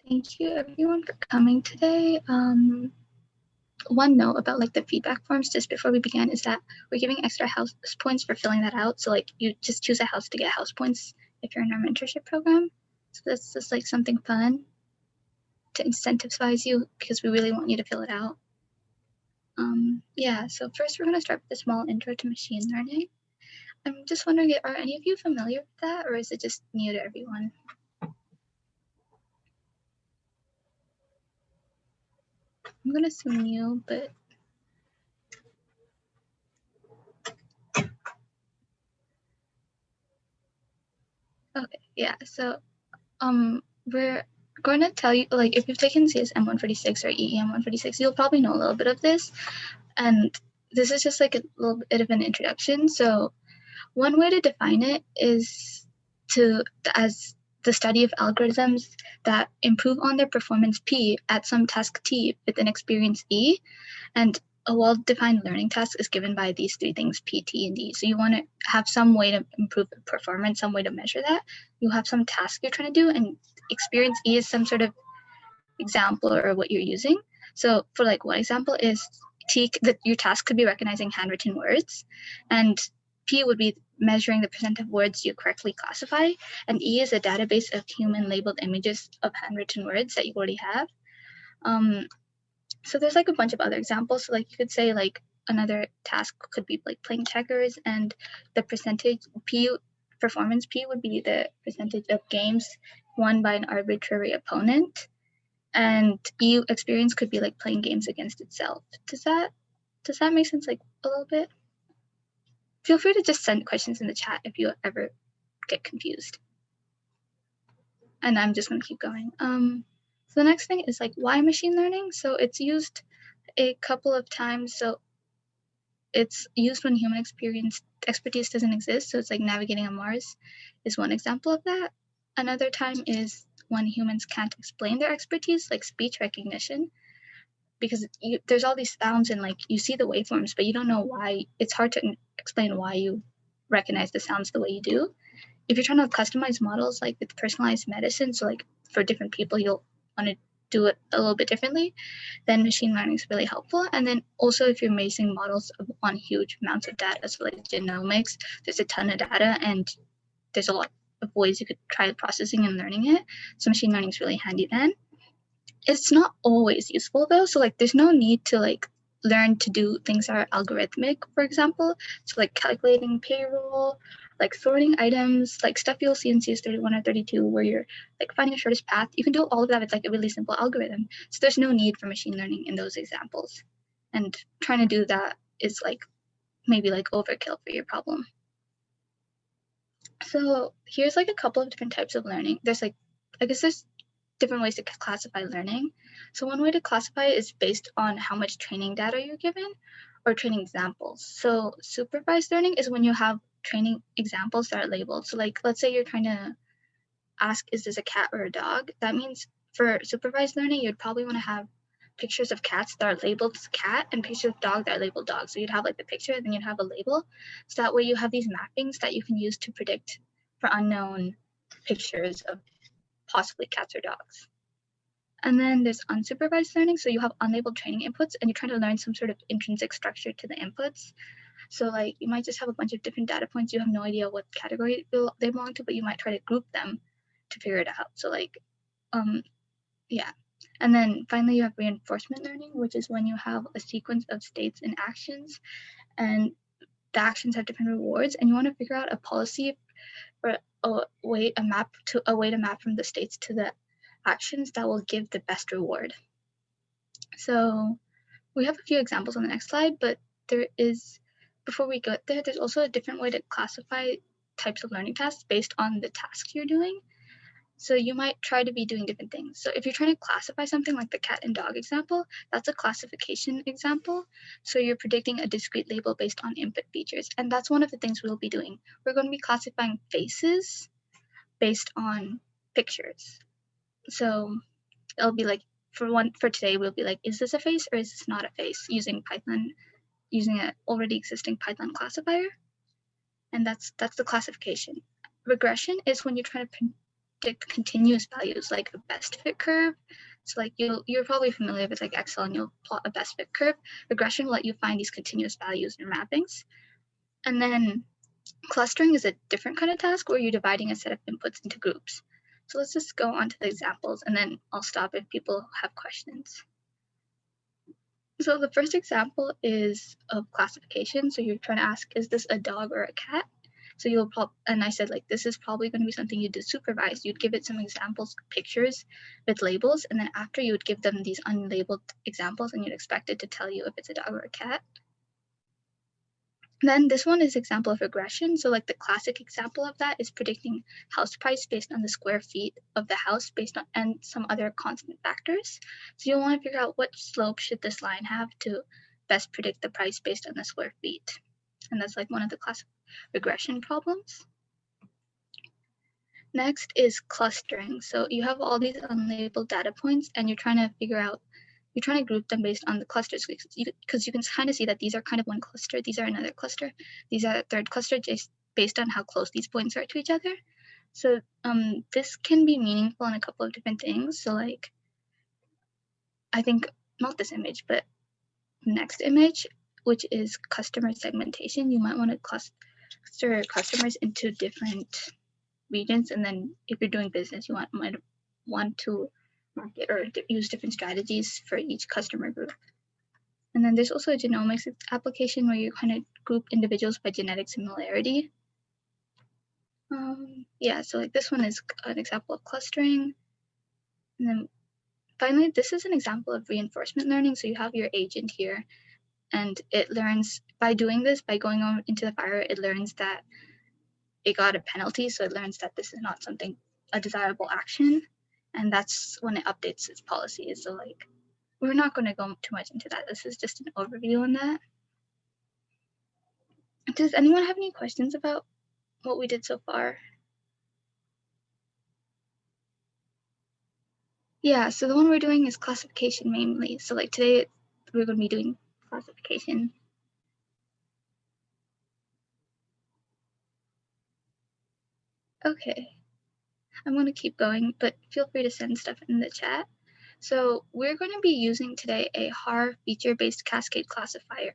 Thank you everyone for coming today. One note about like the feedback forms just before we begin is that we're giving extra house points for filling that out. So like you just choose a house to get house points if you're in our mentorship program. So that's just like something fun to incentivize you because we really want you to fill it out. Yeah, so first we're gonna start with a small intro to machine learning. I'm just wondering, are any of you familiar with that or is it just new to everyone? I'm gonna assume new, but okay, yeah, so we're going to tell you, like, if you've taken CSM 146 or EEM 146, you'll probably know a little bit of this. And this is just like a little bit of an introduction. So one way to define it is as the study of algorithms that improve on their performance P at some task T with an experience E. And a well-defined learning task is given by these three things, P, T, and D. So you want to have some way to improve the performance, some way to measure that. You have some task you're trying to do, and experience E is some sort of example or what you're using. So for like one example is T, that your task could be recognizing handwritten words, and P would be measuring the percent of words you correctly classify, and E is a database of human labeled images of handwritten words that you already have. So there's like a bunch of other examples. So like you could say like another task could be like playing checkers, and the percentage P, performance P would be the percentage of games won by an arbitrary opponent. And E experience could be like playing games against itself. Does that make sense like a little bit? Feel free to just send questions in the chat if you ever get confused. And I'm just gonna keep going. So the next thing is like why machine learning? So it's used a couple of times. So it's used when human expertise doesn't exist. So it's like navigating on Mars is one example of that. Another time is when humans can't explain their expertise, like speech recognition, because there's all these sounds and like you see the waveforms, but you don't know why. It's hard to explain why you recognize the sounds the way you do. If you're trying to customize models like with personalized medicine, so like for different people you'll want to do it a little bit differently, then machine learning is really helpful. And then also if you're basing models on huge amounts of data, so like genomics, there's a ton of data and there's a lot of ways you could try processing and learning it. So machine learning is really handy then. It's not always useful though. So like there's no need to like learn to do things that are algorithmic, for example. So like calculating payroll, like sorting items, like stuff you'll see in CS31 or 32 where you're like finding the shortest path. You can do all of that with like a really simple algorithm. So there's no need for machine learning in those examples. And trying to do that is like maybe like overkill for your problem. So here's like a couple of different types of learning. There's like, I guess there's different ways to classify learning. So one way to classify it is based on how much training data you're given or training examples. So supervised learning is when you have training examples that are labeled. So like, let's say you're trying to ask, is this a cat or a dog? That means for supervised learning, you'd probably want to have pictures of cats that are labeled as cat and pictures of dog that are labeled dog. So you'd have like the picture and then you'd have a label. So that way you have these mappings that you can use to predict for unknown pictures of possibly cats or dogs. And then there's unsupervised learning. So you have unlabeled training inputs and you're trying to learn some sort of intrinsic structure to the inputs. So like you might just have a bunch of different data points. You have no idea what category they belong to, but you might try to group them to figure it out. So like, yeah. And then finally you have reinforcement learning, which is when you have a sequence of states and actions and the actions have different rewards and you want to figure out a policy or a way to map from the states to the actions that will give the best reward. So we have a few examples on the next slide, but before we get there, there's also a different way to classify types of learning tasks based on the task you're doing. So you might try to be doing different things. So if you're trying to classify something like the cat and dog example, that's a classification example. So you're predicting a discrete label based on input features. And that's one of the things we'll be doing. We're going to be classifying faces based on pictures. So it'll be like, for today, we'll be like, is this a face or is this not a face using Python, using an already existing Python classifier. And that's the classification. Regression is when you're trying to predict continuous values like a best fit curve. So like you're probably familiar with like Excel, and you'll plot a best fit curve. Regression will let you find these continuous values in mappings. And then clustering is a different kind of task where you're dividing a set of inputs into groups. So let's just go on to the examples, and then I'll stop if people have questions. So the first example is of classification. So you're trying to ask, is this a dog or a cat? So you'll and I said, like, this is probably going to be something you do supervised. You'd give it some examples, pictures with labels, and then after you would give them these unlabeled examples, and you'd expect it to tell you if it's a dog or a cat. Then this one is example of regression. So like the classic example of that is predicting house price based on the square feet of the house based on and some other constant factors. So you'll want to figure out what slope should this line have to best predict the price based on the square feet. And that's like one of the classic regression problems. Next is clustering. So you have all these unlabeled data points, and you're trying to group them based on the clusters, because you can kind of see that these are kind of one cluster, these are another cluster, these are a third cluster, just based on how close these points are to each other. So this can be meaningful in a couple of different things. So like, I think not this image, but next image, which is customer segmentation. You might want to cluster customers into different regions, and then if you're doing business, you might want to market or use different strategies for each customer group. And then there's also a genomics application where you kind of group individuals by genetic similarity. Yeah, so like this one is an example of clustering. And then finally, this is an example of reinforcement learning. So you have your agent here, and it learns by doing this, by going on into the fire, it learns that it got a penalty. So it learns that this is not a desirable action. And that's when it updates its policies. So like, we're not going to go too much into that. This is just an overview on that. Does anyone have any questions about what we did so far? Yeah, so the one we're doing is classification mainly. So like today, we're going to be doing classification. Okay, I'm going to keep going, but feel free to send stuff in the chat. So we're going to be using today a HAR feature-based cascade classifier.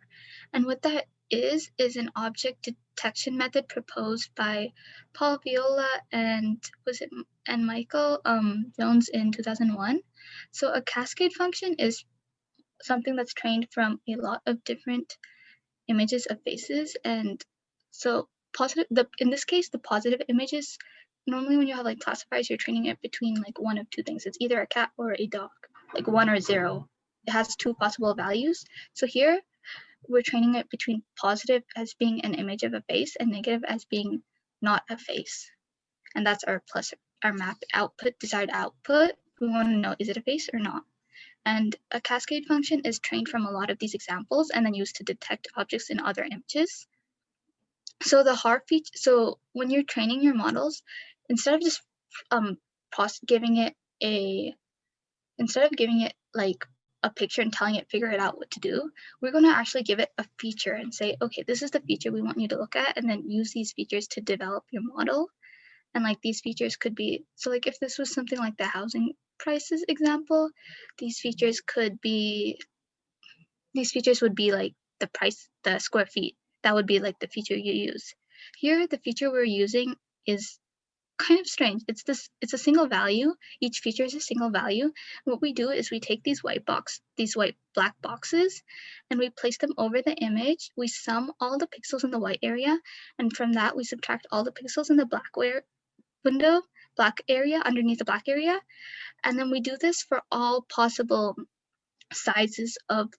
And what that is an object detection method proposed by Paul Viola and Michael Jones in 2001. So a cascade function is something that's trained from a lot of different images of faces. And so in this case, the positive images, normally when you have like classifiers, you're training it between like one of two things. It's either a cat or a dog, like 1 or 0. It has two possible values. So here we're training it between positive as being an image of a face and negative as being not a face. And that's our map output, desired output. We want to know, is it a face or not? And a cascade function is trained from a lot of these examples and then used to detect objects in other images. So the HAR feature, so when you're training your models, instead of just giving it like a picture and telling it figure it out what to do, we're going to actually give it a feature and say, okay, this is the feature we want you to look at, and then use these features to develop your model. And like these features could be, so like if this was something like the housing prices example, these features would be like the price, the square feet. That would be like the feature you use. Here, the feature we're using is kind of strange. It's a single value. Each feature is a single value. What we do is we take these white black boxes, and we place them over the image. We sum all the pixels in the white area, and from that we subtract all the pixels in the black area underneath the black area. And then we do this for all possible sizes of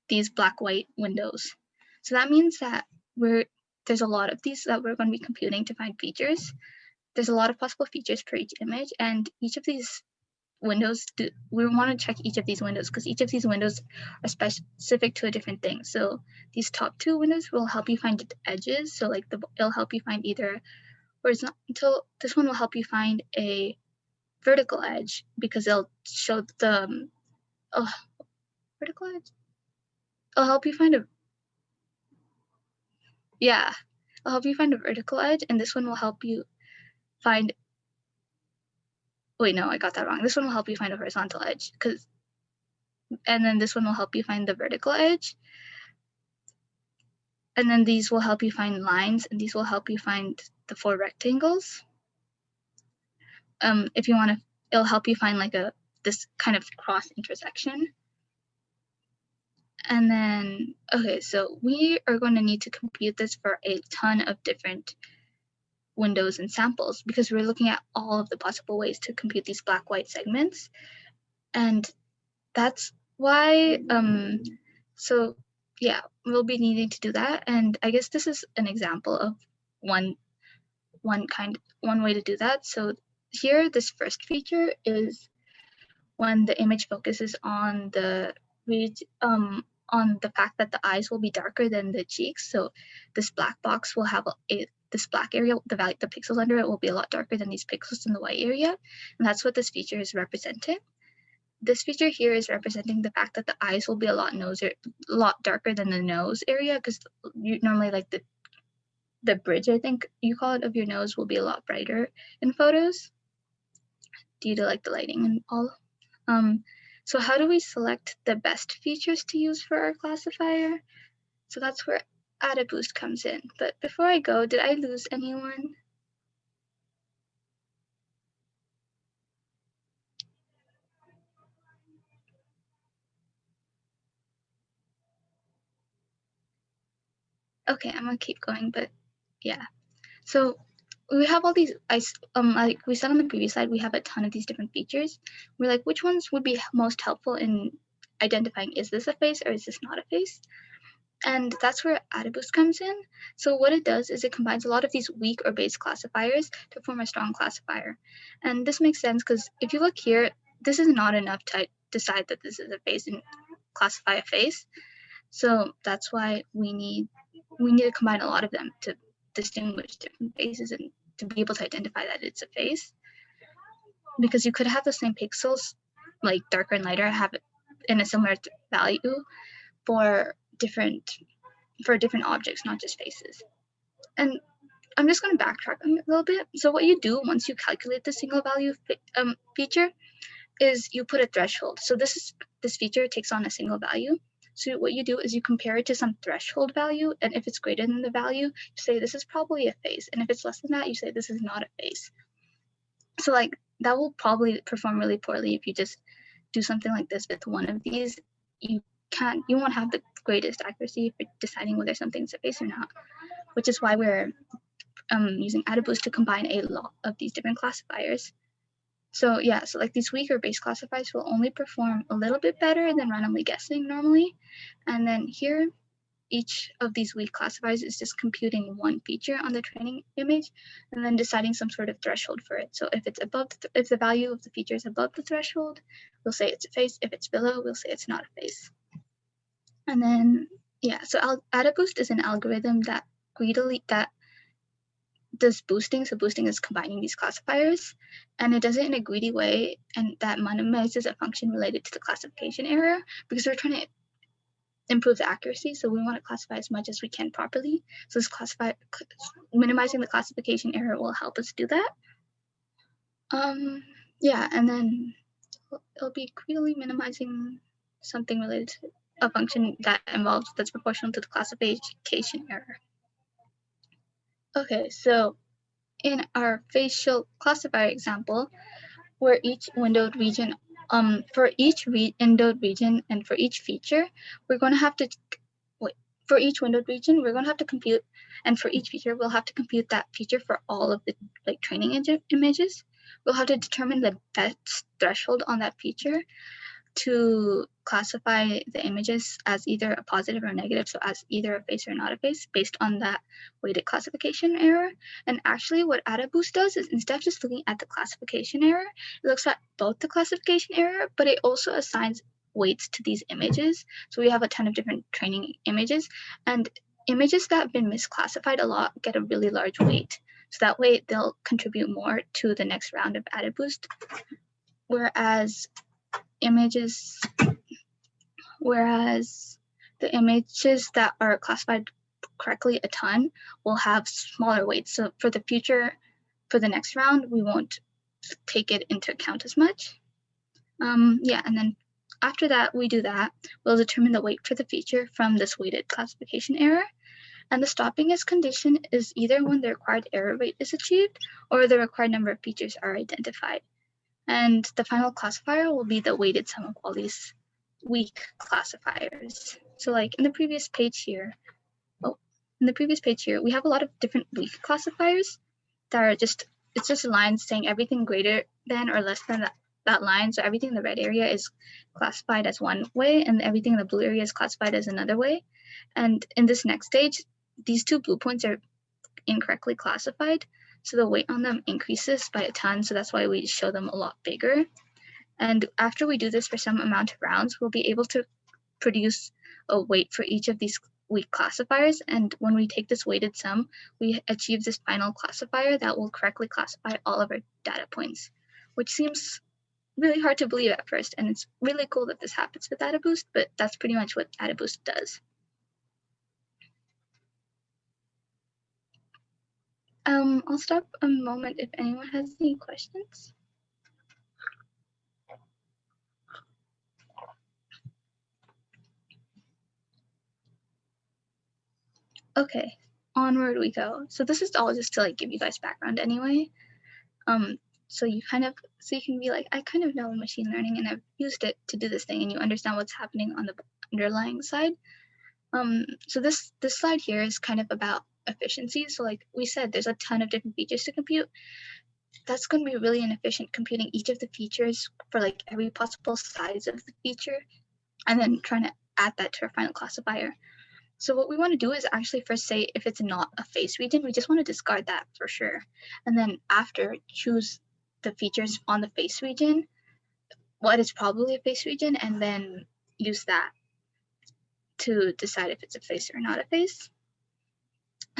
these black-white windows. So that means that there's a lot of these that we're going to be computing to find features. There's a lot of possible features per each image, and each of these windows, we want to check each of these windows because each of these windows are specific to a different thing. So these top two windows will help you find edges. So like it'll help you find either horizontal. This one will help you find a vertical edge because it'll show the vertical edge. It'll help you find I'll help you find a vertical edge, and this one will help you find wait, no, I got that wrong. This one will help you find a horizontal edge, and then this one will help you find the vertical edge. And then these will help you find lines, and these will help you find the 4 rectangles. If you want to, it'll help you find like this kind of cross intersection. And then, okay, so we are going to need to compute this for a ton of different windows and samples, because we're looking at all of the possible ways to compute these black-white segments. And that's why, so yeah, we'll be needing to do that. And I guess this is an example of one way to do that. So here, this first feature is when the image focuses on the fact that the eyes will be darker than the cheeks. So this black box will have this black area, the pixels under it will be a lot darker than these pixels in the white area. And that's what this feature is representing. This feature here is representing the fact that the eyes will be a lot darker than the nose area, because you normally like the bridge, I think you call it, of your nose will be a lot brighter in photos due to like the lighting and all. So how do we select the best features to use for our classifier? So that's where Add a Boost comes in. But before I go, did I lose anyone? Okay, I'm gonna keep going, but yeah. So we have all these, like we said on the previous slide, we have a ton of these different features. We're like, which ones would be most helpful in identifying, is this a face or is this not a face? And that's where Add a Boost comes in. So what it does is it combines a lot of these weak or base classifiers to form a strong classifier. And this makes sense because if you look here, this is not enough to decide that this is a face and classify a face. So that's why we need to combine a lot of them to distinguish different faces and to be able to identify that it's a face. Because you could have the same pixels, like darker and lighter, have it in a similar value for different objects, not just faces. And I'm just going to backtrack a little bit. So what you do once you calculate the single value feature is you put a threshold. So this feature takes on a single value. So what you do is you compare it to some threshold value, and if it's greater than the value, you say this is probably a face, and if it's less than that, you say this is not a face. So like that will probably perform really poorly if you just do something like this with one of these. You won't have the greatest accuracy for deciding whether something's a face or not, which is why we're using Add a Boost to combine a lot of these different classifiers. So yeah, so like these weaker base classifiers will only perform a little bit better than randomly guessing normally. And then here, each of these weak classifiers is just computing one feature on the training image and then deciding some sort of threshold for it. So if it's above, if the value of the feature is above the threshold, we'll say it's a face. If it's below, we'll say it's not a face. And then, yeah, so Add a Boost is an algorithm that does boosting. So boosting is combining these classifiers, and it does it in a greedy way, and that minimizes a function related to the classification error, because we're trying to improve the accuracy. So we want to classify as much as we can properly. So this minimizing the classification error will help us do that. Yeah, and then it'll be greedily minimizing something related to a function that's proportional to the classification error. Okay, so in our facial classifier example, where each windowed region, for each windowed region and for each feature, we're going to have to for each windowed region, we're going to have to compute, and for each feature, we'll have to compute that feature for all of the like training images. We'll have to determine the best threshold on that feature to classify the images as either a positive or negative, so as either a face or not a face, based on that weighted classification error. And actually what Add a Boost does is, instead of just looking at the classification error, it looks at both the classification error, but it also assigns weights to these images. So we have a ton of different training images, and images that have been misclassified a lot get a really large weight. So that way they'll contribute more to the next round of Add a Boost. Whereas the images that are classified correctly a ton will have smaller weights. So for the next round, we won't take it into account as much. Yeah, and then after that, we do that, we'll determine the weight for the feature from this weighted classification error. And the stopping as condition is either when the required error rate is achieved or the required number of features are identified. And the final classifier will be the weighted sum of all these weak classifiers. So like in the previous page here, we have a lot of different weak classifiers that are it's just a line saying everything greater than or less than that line. So everything in the red area is classified as one way and everything in the blue area is classified as another way. And in this next stage, these two blue points are incorrectly classified. So the weight on them increases by a ton. So that's why we show them a lot bigger. And after we do this for some amount of rounds, we'll be able to produce a weight for each of these weak classifiers. And when we take this weighted sum, we achieve this final classifier that will correctly classify all of our data points, which seems really hard to believe at first. And it's really cool that this happens with DataBoost, but that's pretty much what DataBoost does. I'll stop a moment if anyone has any questions. Okay, onward we go. So this is all just to like give you guys background anyway. So you can be like, I kind of know machine learning and I've used it to do this thing, and you understand what's happening on the underlying side. So this slide here is kind of about efficiency. So like we said, there's a ton of different features to compute. That's going to be really inefficient computing each of the features for like every possible size of the feature, and then trying to add that to our final classifier. So what we want to do is actually first say if it's not a face region, we just want to discard that for sure. And then after choose the features on the face region, what is probably a face region, and then use that to decide if it's a face or not a face.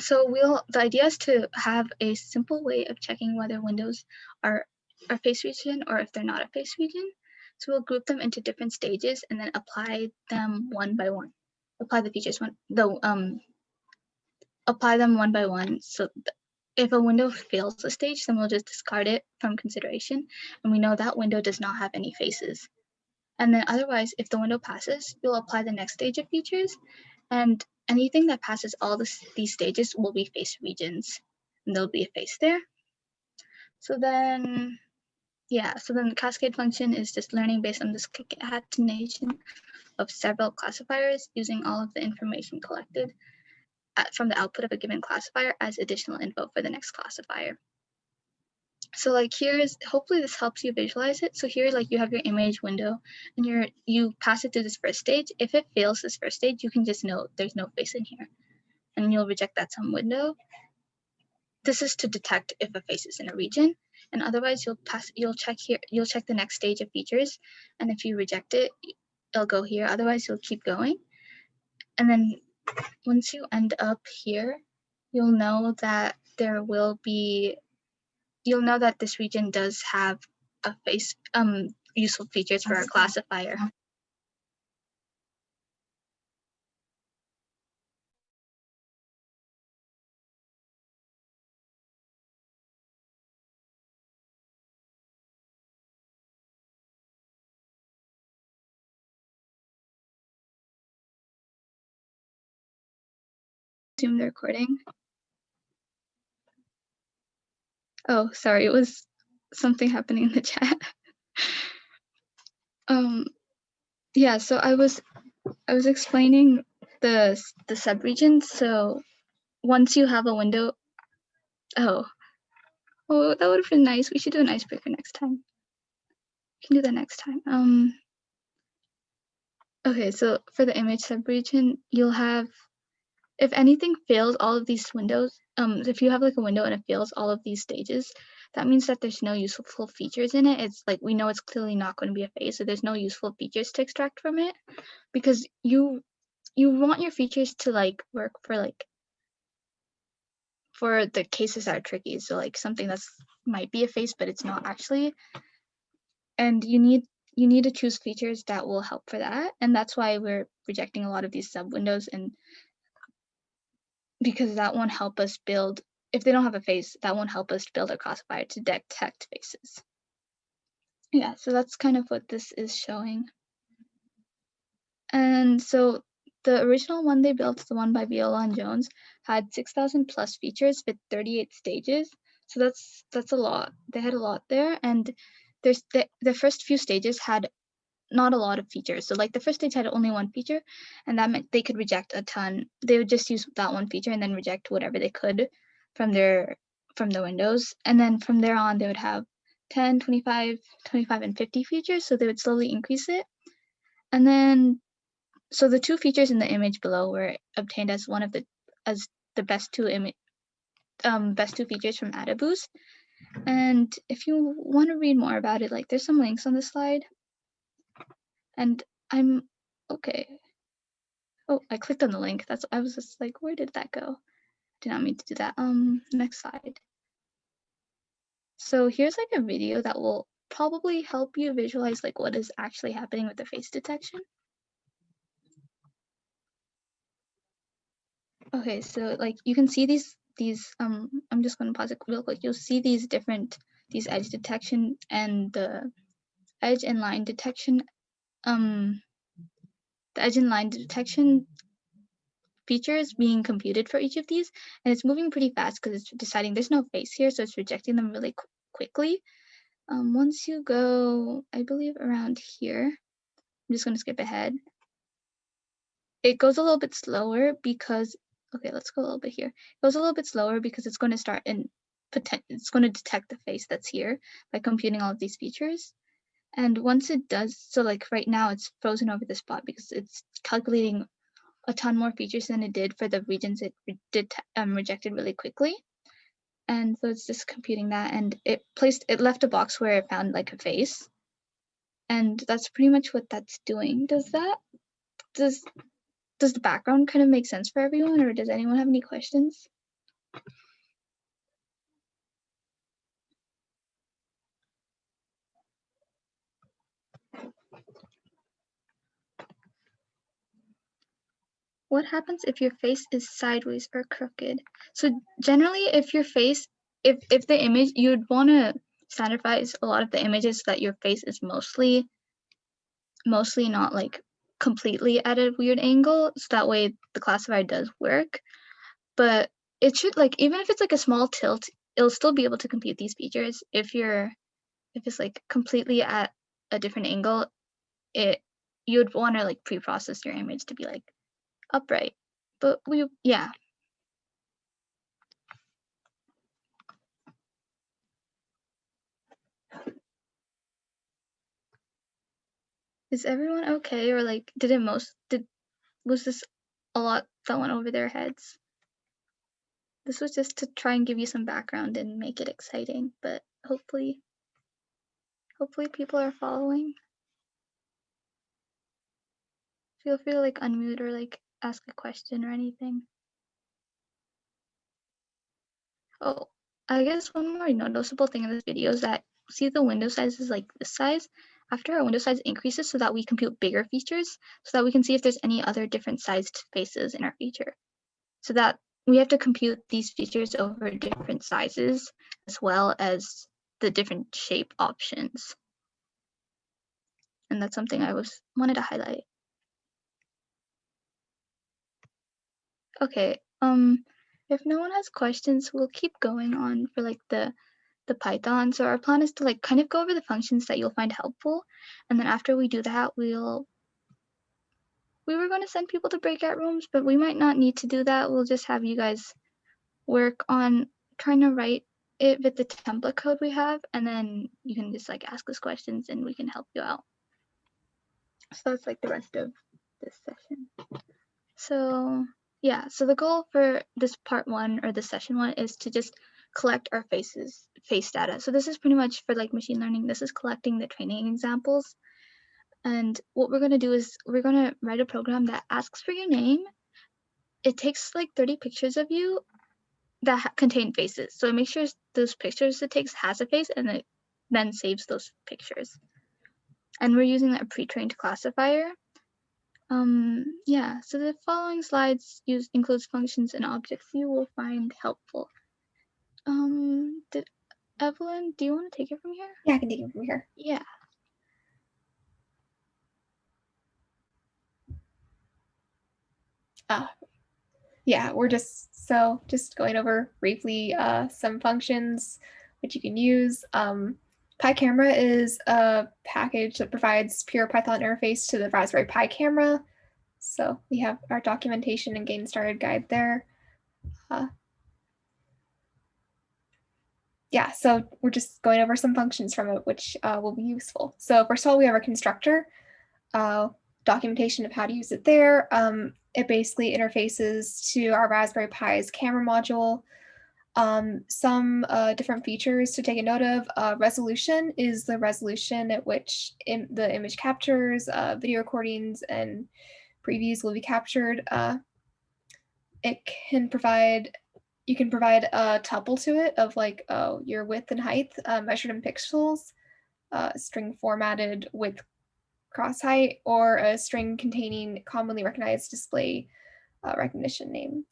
So the idea is to have a simple way of checking whether windows are a face region or if they're not a face region. So we'll group them into different stages and then apply them one by one. Apply the features apply them one by one. So if a window fails a stage, then we'll just discard it from consideration, and we know that window does not have any faces. And then otherwise, if the window passes, you'll apply the next stage of features, and anything that passes all these stages will be face regions, and there'll be a face there. So then, yeah, so then the cascade function is just learning based on this concatenation of several classifiers using all of the information collected from the output of a given classifier as additional info for the next classifier. So like hopefully this helps you visualize it. So here, like you have your image window and you pass it through this first stage. If it fails this first stage, you can just know there's no face in here and you'll reject that sum window. This is to detect if a face is in a region, and otherwise you'll check the next stage of features. And if you reject it, it'll go here. Otherwise you'll keep going. And then once you end up here, you'll know that this region does have a face useful features for our classifier. Resume the recording. Oh, sorry, it was something happening in the chat. Yeah, so I was explaining the subregions. So once you have a window, that would have been nice. We should do an icebreaker next time. We can do that next time. Okay, so for the image subregion, you'll have, if anything fails all of these windows, if you have like a window and it fails all of these stages, that means that there's no useful features in it. It's like we know it's clearly not going to be a face, so there's no useful features to extract from it, because you want your features to like work for the cases that are tricky. So like something that's might be a face but it's not actually, and you need to choose features that will help for that, and that's why we're rejecting a lot of these sub windows, and because that won't help us build, if they don't have a face, that won't help us build a classifier to detect faces. Yeah, so that's kind of what this is showing. And so the original one they built, the one by Viola and Jones, had 6,000 plus features with 38 stages. So that's a lot. They had a lot there, and there's the first few stages had not a lot of features. So like the first stage had only one feature, and that meant they could reject a ton. They would just use that one feature and then reject whatever they could from the windows. And then from there on, they would have 10, 25, 25, and 50 features. So they would slowly increase it. And then, so the two features in the image below were obtained as the best two features from AdaBoost. And if you want to read more about it, like there's some links on the slide. And I'm okay. Oh, I clicked on the link. I was just like, where did that go? Did not mean to do that. Next slide. So here's like a video that will probably help you visualize like what is actually happening with the face detection. Okay, so like you can see these I'm just going to pause it real quick. You'll see these edge detection and the edge and line detection features being computed for each of these, and it's moving pretty fast because it's deciding there's no face here, so it's rejecting them really quickly. Once you go, I believe around here, I'm just going to skip ahead. It goes a little bit slower because, okay, let's go a little bit here. It goes a little bit slower because it's going to start it's going to detect the face that's here by computing all of these features. And once it does, so like right now it's frozen over the spot because it's calculating a ton more features than it did for the regions it rejected really quickly. And so it's just computing that, and it left a box where it found like a face. And that's pretty much what that's doing. Does the background kind of make sense for everyone, or does anyone have any questions? What happens if your face is sideways or crooked? So generally, if the image, you'd want to standardize a lot of the images so that your face is mostly not like completely at a weird angle, so that way the classifier does work. But it should, like, even if it's like a small tilt, it'll still be able to compute these features. If it's like completely at a different angle, you'd want to like pre-process your image to be like upright. But yeah. Is everyone okay, or like was this a lot that went over their heads? This was just to try and give you some background and make it exciting, but hopefully people are following. Feel free to like unmute or like ask a question or anything. Oh, I guess one more noticeable thing in this video is that, see, the window size is like this size. After our window size increases, so that we compute bigger features, so that we can see if there's any other different sized faces in our feature. So that we have to compute these features over different sizes, as well as the different shape options. And that's something I wanted to highlight. Okay, if no one has questions, we'll keep going on for like the Python. So our plan is to like kind of go over the functions that you'll find helpful, and then after we do that, we were going to send people to breakout rooms, but we might not need to do that. We'll just have you guys work on trying to write it with the template code we have, and then you can just like ask us questions and we can help you out. So that's like the rest of this session. So yeah, so the goal for this part 1 or the session 1 is to just collect our face data. So this is pretty much for like machine learning. This is collecting the training examples. And what we're going to do is we're going to write a program that asks for your name. It takes like 30 pictures of you that contain faces. So it makes sure those pictures it takes has a face, and it then saves those pictures. And we're using a pre-trained classifier. Yeah, so the following slides includes functions and objects you will find helpful. Evelyn, do you want to take it from here? Yeah, I can take it from here. Yeah. Yeah, we're just going over briefly some functions which you can use. PyCamera is a package that provides pure Python interface to the Raspberry Pi camera. So we have our documentation and getting started guide there. Yeah, so we're just going over some functions from it, which will be useful. So first of all, we have our constructor, documentation of how to use it there. It basically interfaces to our Raspberry Pi's camera module. Some different features to take a note of. Resolution is the resolution at which the image captures, video recordings, and previews will be captured. You can provide a tuple to it of like your width and height measured in pixels, string formatted with cross height, or a string containing commonly recognized display recognition name.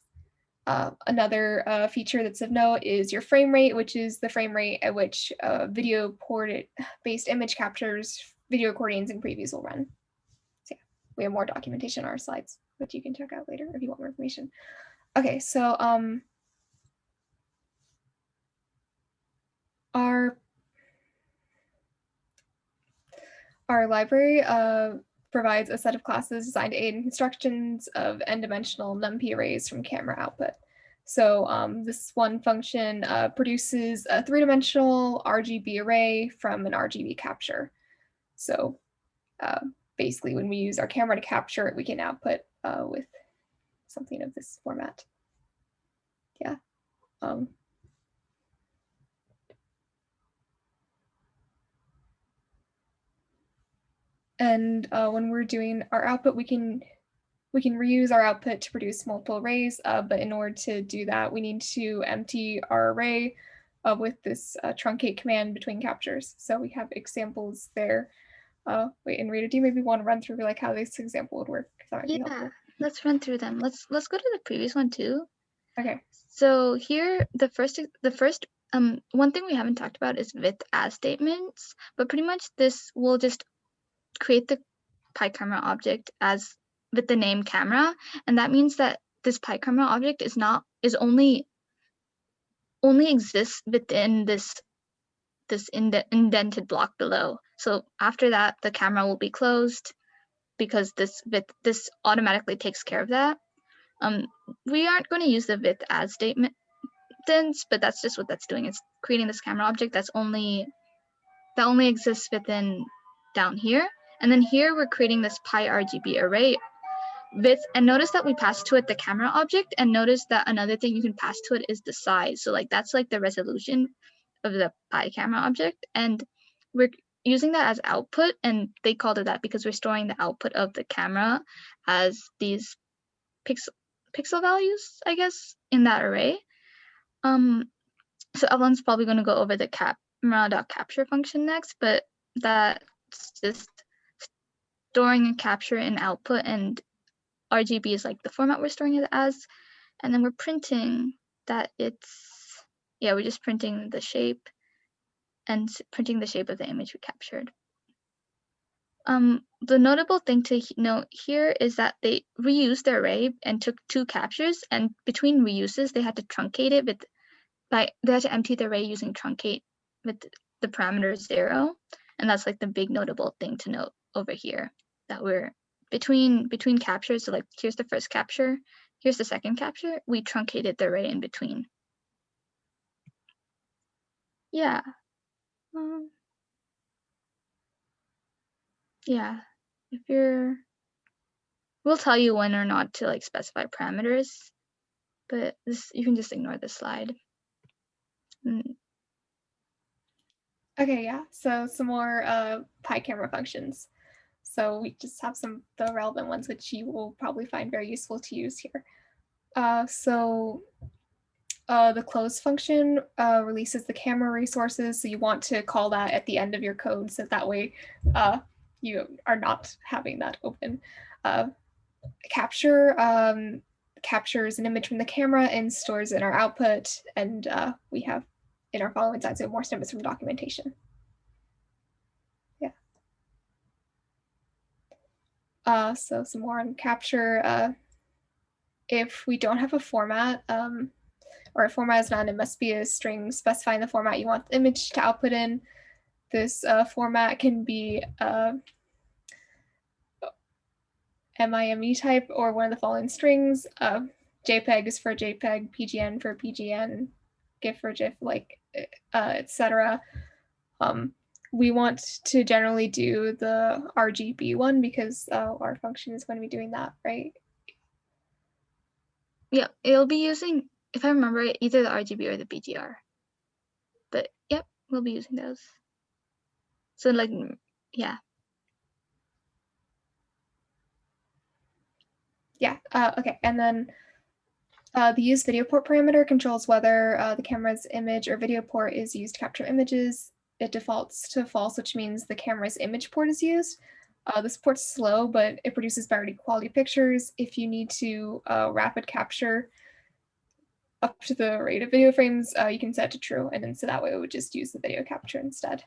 Another feature that's of note is your frame rate, which is the frame rate at which video port-based image captures, video recordings, and previews will run. So yeah, we have more documentation on our slides, which you can check out later if you want more information. Okay, so our library provides a set of classes designed to aid in constructions of n-dimensional NumPy arrays from camera output. So this one function produces a three-dimensional RGB array from an RGB capture. So basically, when we use our camera to capture it, we can output with something of this format. Yeah. And when we're doing our output, we can reuse our output to produce multiple arrays, but in order to do that, we need to empty our array with this truncate command between captures. So we have examples there. Wait, and Rita, do you maybe want to run through like how this example would work? That might be helpful. Let's run through them. Let's go to the previous one too. Okay. So here, the first one thing we haven't talked about is with as statements, but pretty much this will just create the PyCamera object as with the name camera, and that means that this PyCamera object is only exists within this indented block below. So after that, the camera will be closed because this automatically takes care of that. We aren't going to use the with as statement, but that's just what that's doing. It's creating this camera object that only exists within down here. And then here we're creating this PyRGB array and notice that we pass to it the camera object, and notice that another thing you can pass to it is the size. So like that's like the resolution of the PyCamera object, and we're using that as output, and they called it that because we're storing the output of the camera as these pixel values, I guess, in that array. So Evelyn's probably going to go over the camera.capture function next, but that's just storing and capture and output, and RGB is like the format we're storing it as, and then we're printing that we're just printing the shape and printing the shape of the image we captured. The notable thing to note here is that they reused the array and took two captures, and between reuses they had to truncate it they had to empty the array using truncate with the parameter 0, and that's like the big notable thing to note over here, that we're between captures. So like here's the first capture, here's the second capture, we truncated the array in between. Yeah. Yeah, we'll tell you when or not to like specify parameters, but you can just ignore this slide. Okay, yeah, so some more PyCamera functions. So we just have some of the relevant ones which you will probably find very useful to use here. The close function releases the camera resources, so you want to call that at the end of your code, so that way you are not having that open. Capture captures an image from the camera and stores in our output, and we have in our following slides more snippets from documentation. Yeah. So some more on capture. if we don't have a format, or a format is not, it must be a string specifying the format you want the image to output in. This format can be MIME type or one of the following strings. JPEG is for JPEG, PGN for PGN, GIF for GIF, like etc. We want to generally do the RGB one because our function is going to be doing that, right? Yeah, it'll be using, if I remember it, either the RGB or the BGR. But yep, we'll be using those. So like, yeah. Yeah, okay, and then the use video port parameter controls whether the camera's image or video port is used to capture images. It defaults to false, which means the camera's image port is used. This port's slow, but it produces better quality pictures. If you need to rapid capture up to the rate of video frames, you can set it to true, and then so that way it would just use the video capture instead.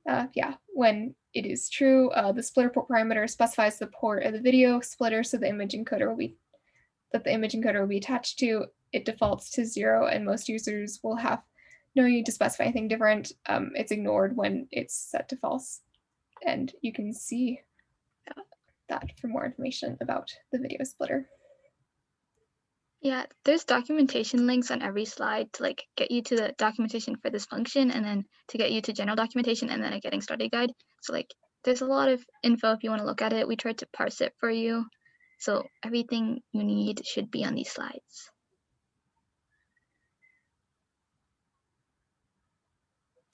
Yeah, when it is true, the splitter port parameter specifies the port of the video splitter, so the image encoder will be attached to. It defaults to 0, and most users will have no need to specify anything different. It's ignored when it's set to false, and you can see that for more information about the video splitter. Yeah, there's documentation links on every slide to like get you to the documentation for this function, and then to get you to general documentation, and then a getting started guide. So like there's a lot of info if you want to look at it. We tried to parse it for you. So everything you need should be on these slides.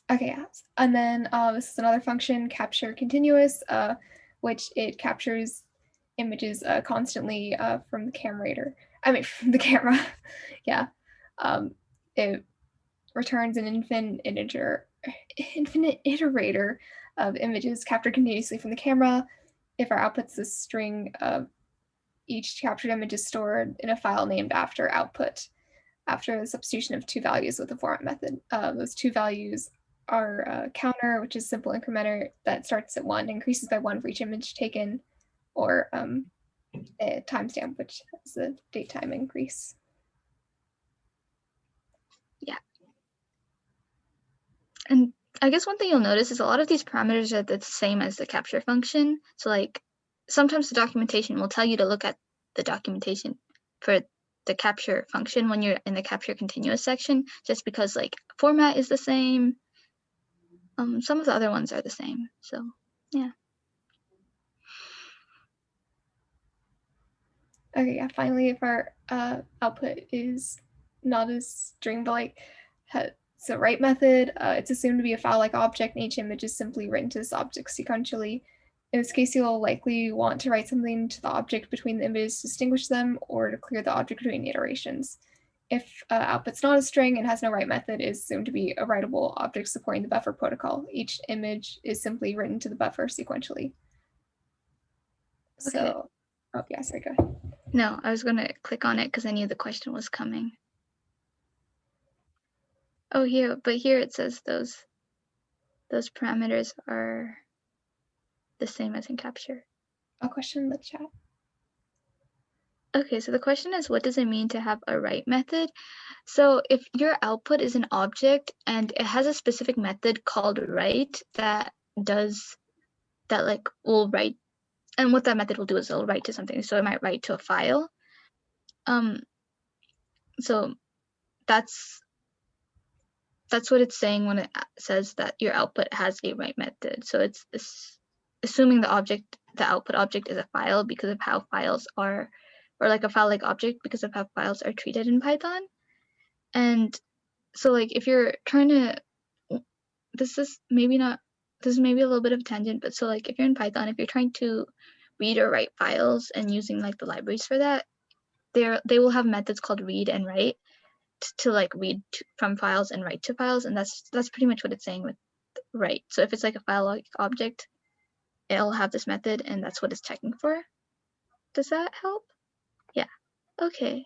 Okay, and then this is another function, capture continuous, which it captures images constantly from the from the camera. Yeah. It returns an infinite iterator of images captured continuously from the camera. If our output's a string, each captured image is stored in a file named after output after the substitution of two values with the format method. Those two values are counter, which is simple incrementer that starts at 1, increases by 1 for each image taken, or a timestamp, which is a date time increase. Yeah. And I guess one thing you'll notice is a lot of these parameters are the same as the capture function. So like sometimes the documentation will tell you to look at the documentation for the capture function when you're in the capture continuous section, just because like format is the same. Some of the other ones are the same. So yeah. Okay, yeah, finally, if our output is not a string, but like it's a write method, it's assumed to be a file-like object, and each image is simply written to this object sequentially. In this case, you'll likely want to write something to the object between the images to distinguish them or to clear the object between iterations. If output's not a string and has no write method, it is assumed to be a writable object supporting the buffer protocol. Each image is simply written to the buffer sequentially. Okay. So, oh yeah, sorry, go ahead. No, I was gonna click on it because I knew the question was coming. Oh, here it says those parameters are the same as in capture. A question in the chat. Okay, so the question is, what does it mean to have a write method? So if your output is an object and it has a specific method called write that will write, and what that method will do is it'll write to something. So it might write to a file. So that's what it's saying when it says that your output has a write method. So it's assuming the output object is a file because of how files are, or like a file-like object because of how files are treated in Python. And so like if you're trying to, this is maybe a little bit of a tangent, but so like if you're in Python, if you're trying to read or write files and using like the libraries for that, they will have methods called read and write to like read from files and write to files, and that's pretty much what it's saying with write. So if it's like a file-like object, it'll have this method, and that's what it's checking for. Does that help? Yeah. Okay.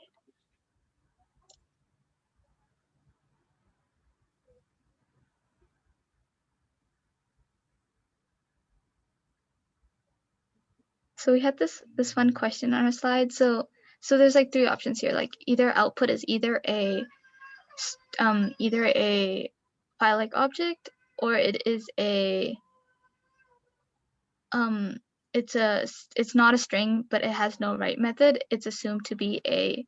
So we had this fun question on our slide. So So there's like three options here. Like either output is either a file-like object, or it is a it's not a string, but it has no write method. It's assumed to be a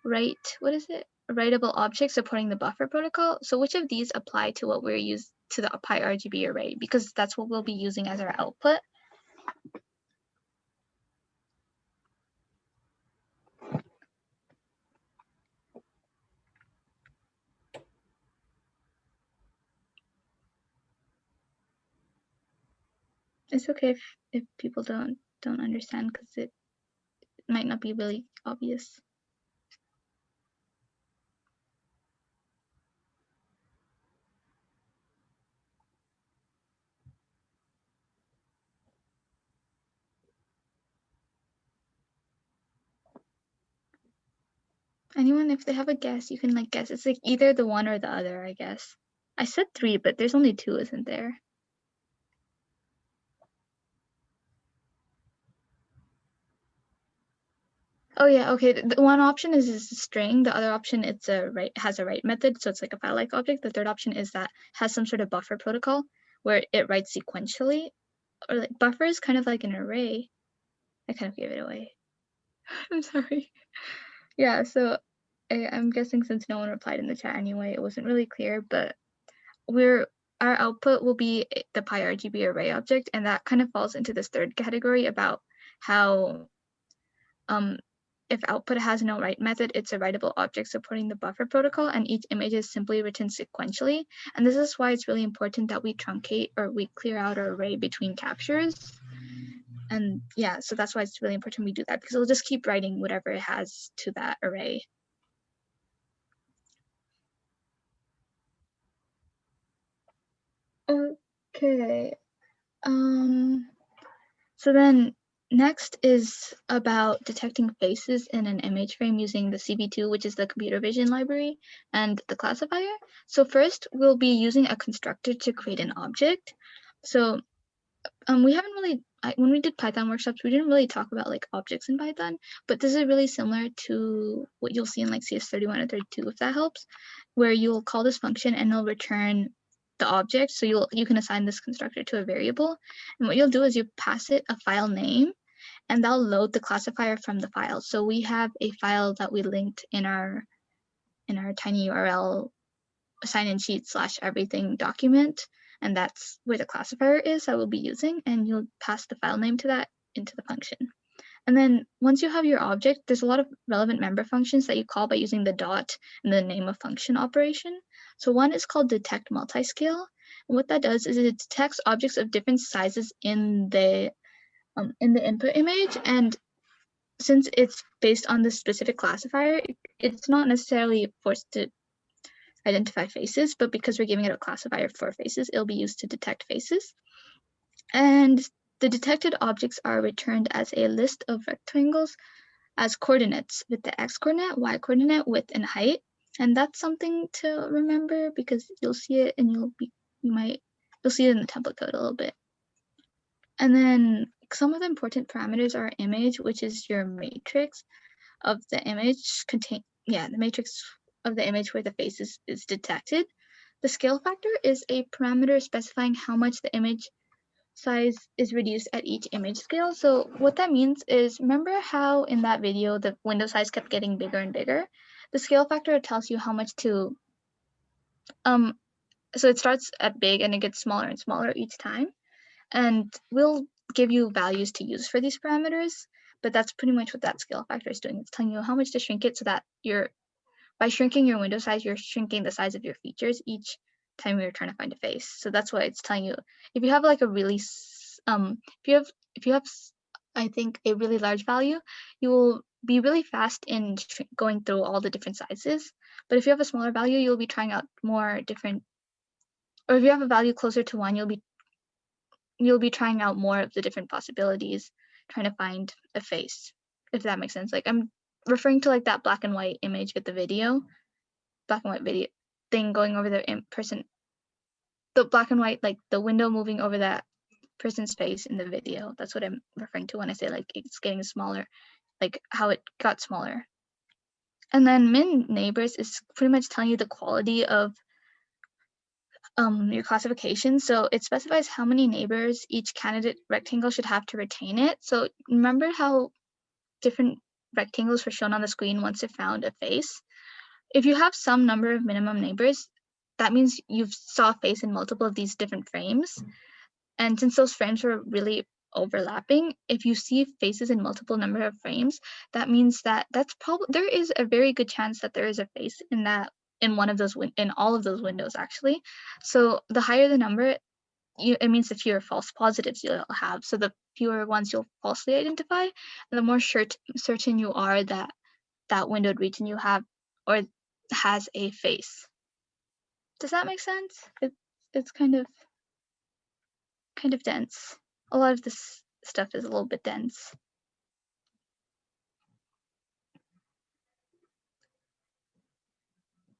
writable object supporting the buffer protocol. So which of these apply to what we're used to the PyRGB array, because that's what we'll be using as our output. It's okay if people don't understand, because it might not be really obvious. Anyone, if they have a guess, you can like guess. It's like either the one or the other, I guess. I said three, but there's only two, isn't there? Oh yeah, okay. The one option is a string. The other option has a write method, so it's like a file-like object. The third option is that has some sort of buffer protocol where it writes sequentially, or like buffer is kind of like an array. I kind of gave it away. I'm sorry. Yeah, so I'm guessing since no one replied in the chat anyway, it wasn't really clear, but our output will be the PyRGB array object, and that kind of falls into this third category about how if output has no write method, it's a writable object supporting the buffer protocol, and each image is simply written sequentially. And this is why it's really important that we truncate or we clear out our array between captures. And yeah, so that's why it's really important we do that, because it'll just keep writing whatever it has to that array. Okay. So then next is about detecting faces in an image frame using the CV2, which is the computer vision library, and the classifier. So first, we'll be using a constructor to create an object. So we haven't really, when we did Python workshops, we didn't really talk about like objects in Python, but this is really similar to what you'll see in like CS31 or 32, if that helps, where you'll call this function and it'll return the object. So you can assign this constructor to a variable, and what you'll do is you pass it a file name, and that'll load the classifier from the file. So we have a file that we linked in our tiny URL assign-in sheet / everything document, and that's where the classifier is that we'll be using, and you'll pass the file name to that into the function. And then once you have your object, there's a lot of relevant member functions that you call by using the dot and the name of function operation. So one is called detect multiscale. And what that does is it detects objects of different sizes in the input image. And since it's based on the specific classifier, it's not necessarily forced to identify faces, but because we're giving it a classifier for faces, it'll be used to detect faces. And the detected objects are returned as a list of rectangles as coordinates with the x coordinate, y coordinate, width, and height. And that's something to remember because you'll see it and you'll see it in the template code a little bit. And then some of the important parameters are image, which is your matrix of the image the matrix of the image where the face is detected. The scale factor is a parameter specifying how much the image size is reduced at each image scale. So what that means is, remember how in that video the window size kept getting bigger and bigger? The scale factor tells you how much to so it starts at big and it gets smaller and smaller each time, and we'll give you values to use for these parameters, but that's pretty much what that scale factor is doing. It's telling you how much to shrink it, so that by shrinking your window size, you're shrinking the size of your features each time you're trying to find a face. So that's why it's telling you, if you have like a really if you have I think a really large value, you will be really fast in going through all the different sizes. But if you have a smaller value, you'll be trying out more different, or if you have a value closer to 1, you'll be trying out more of the different possibilities, trying to find a face, if that makes sense. Like I'm referring to like that black and white image with the video, black and white video thing going over the person, the black and white, like the window moving over that person's face in the video. That's what I'm referring to when I say like it's getting smaller like how it got smaller. And then min neighbors is pretty much telling you the quality of your classification. So it specifies how many neighbors each candidate rectangle should have to retain it. So remember how different rectangles were shown on the screen once it found a face? If you have some number of minimum neighbors, that means you saw a face in multiple of these different frames. And since those frames were really overlapping, if you see faces in multiple number of frames, that means that there is a very good chance that there is a face in one of those in all of those windows actually. So the higher the number, it means the fewer false positives you'll have. So the fewer ones you'll falsely identify, and the more certain you are that that windowed region you have or has a face. Does that make sense? It's kind of dense. A lot of this stuff is a little bit dense.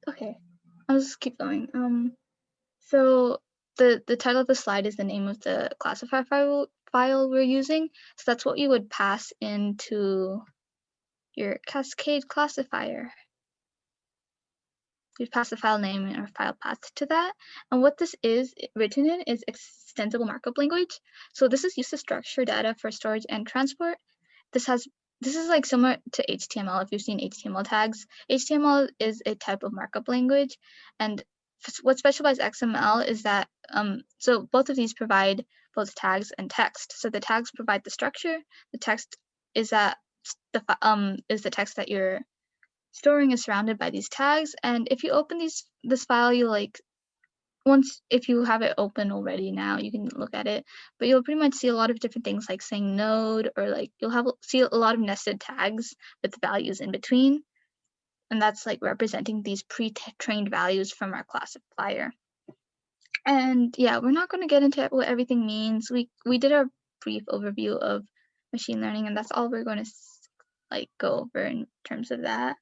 Okay, I'll just keep going. So the title of the slide is the name of the classifier file we're using. So that's what you would pass into your Cascade classifier. You pass the file name or file path to that. And what this is written in is extensible markup language. So this is used to structure data for storage and transport. This is like similar to HTML if you've seen HTML tags. HTML is a type of markup language, and what specializes XML is that so both of these provide both tags and text. So the tags provide the structure. The text is that the text that you're storing is surrounded by these tags. And if you open this file, you if you have it open already now, you can look at it, but you'll pretty much see a lot of different things like saying node, or like see a lot of nested tags with values in between. And that's like representing these pre-trained values from our classifier. And yeah, we're not going to get into what everything means. We did a brief overview of machine learning, and that's all we're going to like go over in terms of that.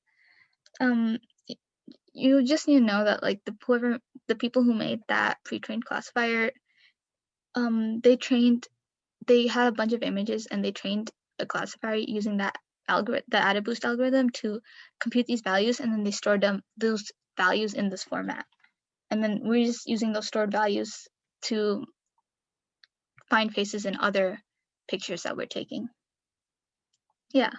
You just need to know that like the people who made that pre-trained classifier, they had a bunch of images and they trained a classifier using that algorithm, the AdaBoost algorithm, to compute these values, and then they stored those values in this format. And then we're just using those stored values to find faces in other pictures that we're taking. Yeah.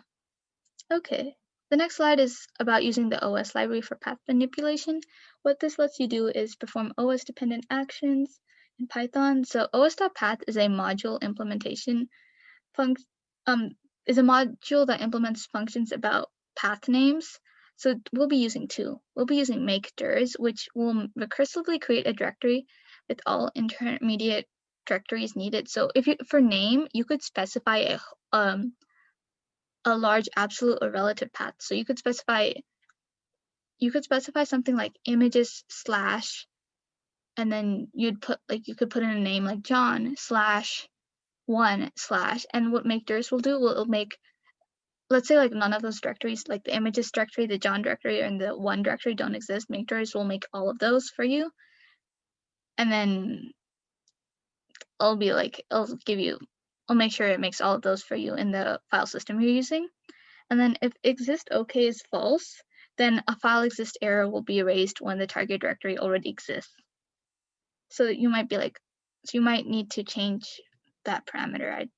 Okay. The next slide is about using the OS library for path manipulation. What this lets you do is perform OS-dependent actions in Python. So os.path is a module implementation is a module that implements functions about path names. So we'll be using two. We'll be using make_dirs, which will recursively create a directory with all intermediate directories needed. So for name, you could specify a large absolute or relative path. So you could specify something like images slash, and then you could put in a name like John slash 1 slash, and what make_dirs will do, it'll make, let's say like none of those directories, like the images directory, the John directory, and the 1 directory don't exist. Make_dirs will make all of those for you, and then I'll make sure it makes all of those for you in the file system you're using. And then if exist OK is false, then a file exist error will be erased when the target directory already exists. So you might need to change that parameter.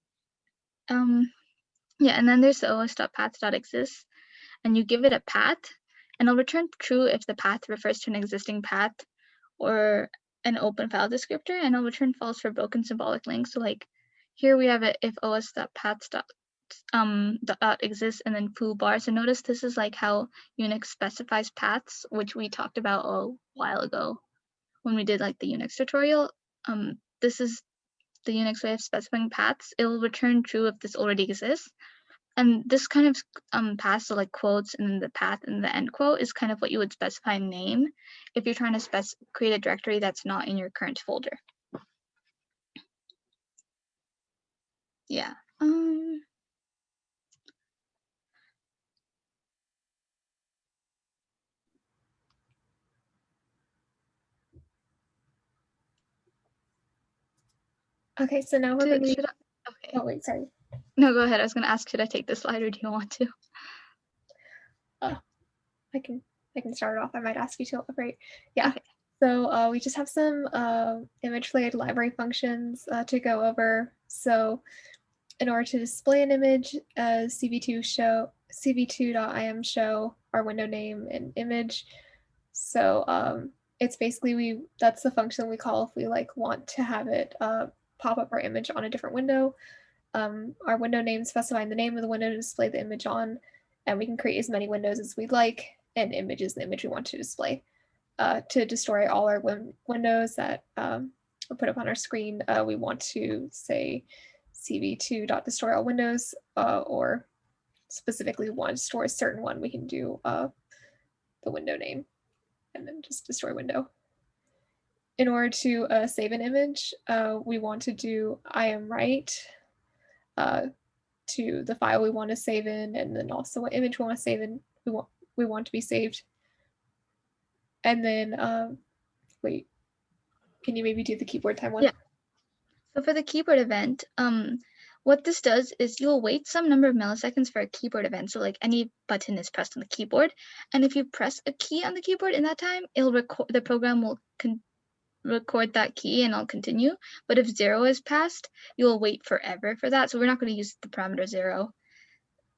Yeah, and then there's the os.path.exists, and you give it a path, and it'll return true if the path refers to an existing path or an open file descriptor, and it'll return false for broken symbolic links. So like here we have it if os.paths.exists and then foo bar. So notice this is like how Unix specifies paths, which we talked about a while ago when we did like the Unix tutorial. This is the Unix way of specifying paths. It will return true if this already exists. And this kind of path, so like quotes and then the path and the end quote, is kind of what you would specify in name if you're trying to create a directory that's not in your current folder. Yeah. Okay, so now we're going to Okay. Oh, wait, sorry. No, go ahead. I was going to ask, should I take this slide or do you want to? I can start off. I might ask you to elaborate. Yeah. Okay. So we just have some image-related library functions to go over. So in order to display an image, cv2.im show our window name and image. So it's basically that's the function we call if we like want to have it pop up our image on a different window. Our window name specifying the name of the window to display the image on, and we can create as many windows as we'd like, and image is the image we want to display. To destroy all our windows that are put up on our screen, we want to say cv2.destroy all windows, or specifically want to store a certain one, we can do the window name and then just destroy window. In order to save an image, we want to do IAMWrite to the file we want to save in, and then also what image we want to save in, we want to be saved. And then, wait, can you maybe do the keyboard time one? Yeah. So for the keyboard event, what this does is you'll wait some number of milliseconds for a keyboard event. So like any button is pressed on the keyboard, and if you press a key on the keyboard in that time, it'll record, the program will record that key and I'll continue. But if 0 is passed, you'll wait forever for that. So we're not going to use the parameter 0,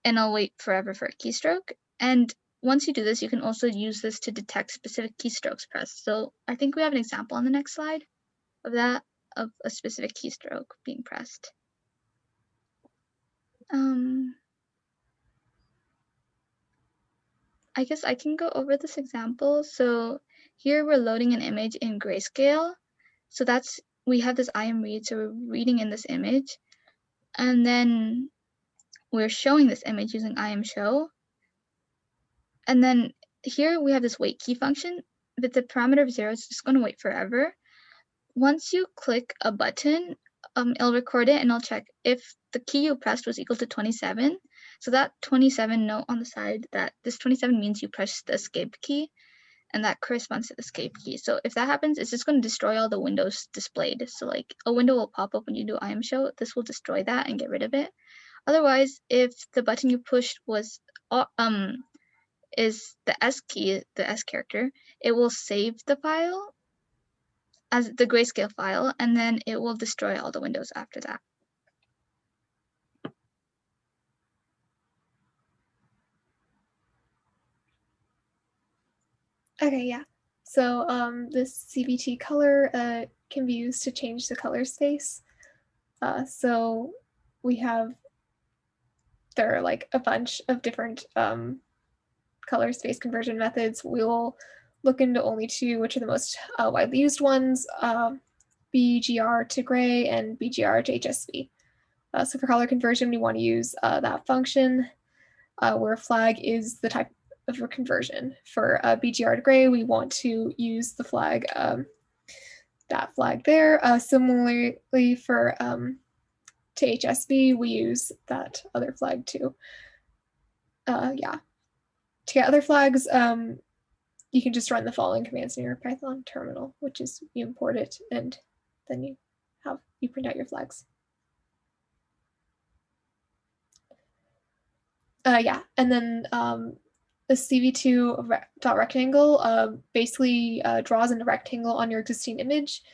and I'll wait forever for a keystroke. And once you do this, you can also use this to detect specific keystrokes pressed. So I think we have an example on the next slide of that, of a specific keystroke being pressed. I guess I can go over this example. So here we're loading an image in grayscale. So that's, we have this IAMRead, so we're reading in this image. And then we're showing this image using IAMShow. And then here we have this wait key function, but the parameter of 0 is just going to wait forever. Once you click a button, it'll record it and it'll check if the key you pressed was equal to 27. So that 27 note on the side, that this 27 means you pressed the escape key, and that corresponds to the escape key. So if that happens, it's just going to destroy all the windows displayed. So like a window will pop up when you do IAMShow. This will destroy that and get rid of it. Otherwise, if the button you pushed was is the S key, the S character, it will save the file as the grayscale file, and then it will destroy all the windows after that. Okay, yeah. So this CVT color can be used to change the color space. So we have, there are like a bunch of different color space conversion methods. We'll look into only two, which are the most widely used ones, BGR to gray and BGR to HSV. So for color conversion, we want to use that function where flag is the type of a conversion. For BGR to gray, we want to use the flag, that flag there. Similarly for to HSV, we use that other flag too. Yeah. To get other flags, you can just run the following commands in your Python terminal, which is you import it and then you print out your flags. Yeah, and then the cv2.rectangle basically draws in a rectangle on your existing image.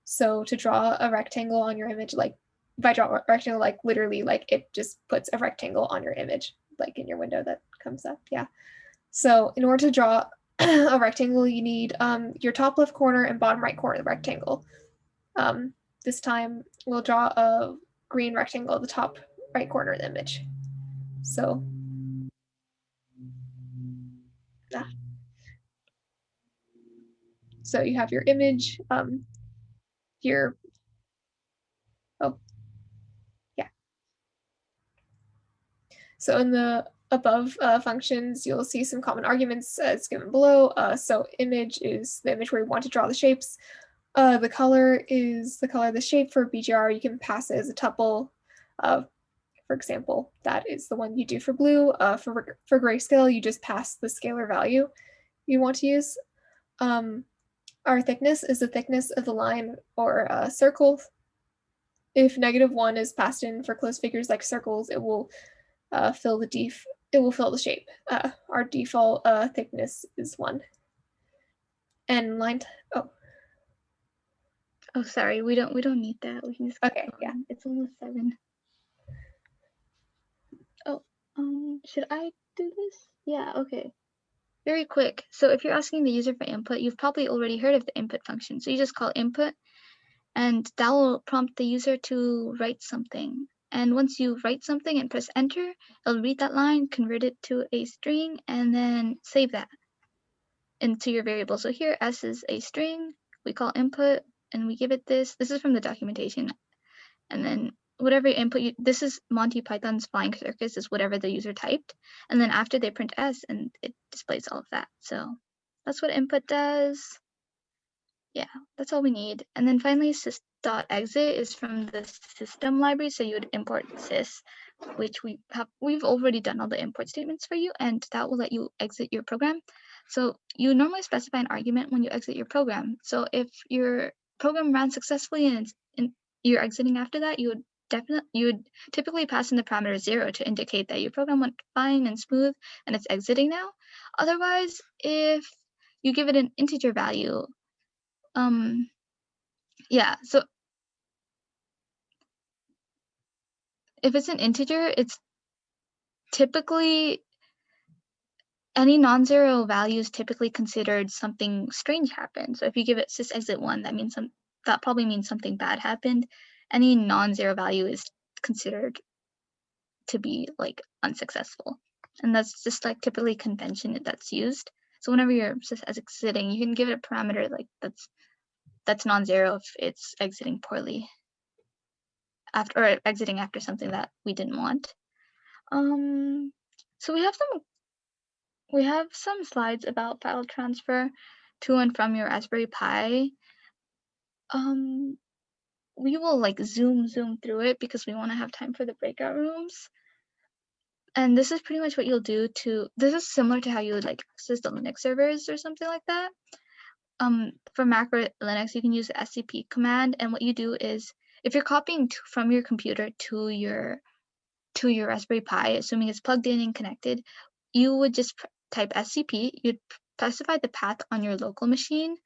So to draw a rectangle on your image, like if I draw a rectangle, like literally, like it just puts a rectangle on your image, like in your window that comes up. Yeah. So in order to draw a rectangle, you need your top left corner and bottom right corner of the rectangle. This time we'll draw a green rectangle at the top right corner of the image. So yeah. So you have your image here. Oh, yeah. So in the above functions, you'll see some common arguments as given below. So image is the image where we want to draw the shapes. The color is the color of the shape. For BGR, you can pass it as a tuple. For example, that is the one you do for blue. For grayscale, you just pass the scalar value you want to use. Our thickness is the thickness of the line or circle. if -1 is passed in for closed figures like circles, it will fill the shape. Our default thickness is 1. And Oh, sorry, we don't need that. We can just keep okay, yeah. going. It's almost 7. Oh, should I do this? Yeah, okay. Very quick. So if you're asking the user for input, you've probably already heard of the input function. So you just call input, and that will prompt the user to write something. And once you write something and press enter, it'll read that line, convert it to a string, and then save that into your variable. So here s is a string, we call input, and we give it this. This is from the documentation. And then whatever input this is Monty Python's Flying Circus, is whatever the user typed. And then after they print s, and it displays all of that. So that's what input does. Yeah, that's all we need. And then finally, sys.exit is from the system library. So you would import sys, which we've already done all the import statements for you, and that will let you exit your program. So you normally specify an argument when you exit your program. So if your program ran successfully and you're exiting after that, you would typically pass in the parameter 0 to indicate that your program went fine and smooth and it's exiting now. Otherwise, if you give it an integer value, yeah, so if it's an integer, it's typically any non-zero value is typically considered something strange happened. So if you give it sysexit1, that probably means something bad happened. Any non-zero value is considered to be like unsuccessful. And that's just like typically convention that's used. So whenever you're sysexiting, you can give it a parameter like that's non-zero if it's exiting poorly or exiting after something that we didn't want. So we have some slides about file transfer to and from your Raspberry Pi. We will like zoom through it because we want to have time for the breakout rooms. And this is pretty much what you'll do this is similar to how you would like access the Linux servers or something like that. For Mac or Linux, you can use the scp command, and what you do is if you're copying from your computer to your Raspberry Pi, assuming it's plugged in and connected, you would just type scp, you'd specify the path on your local machine,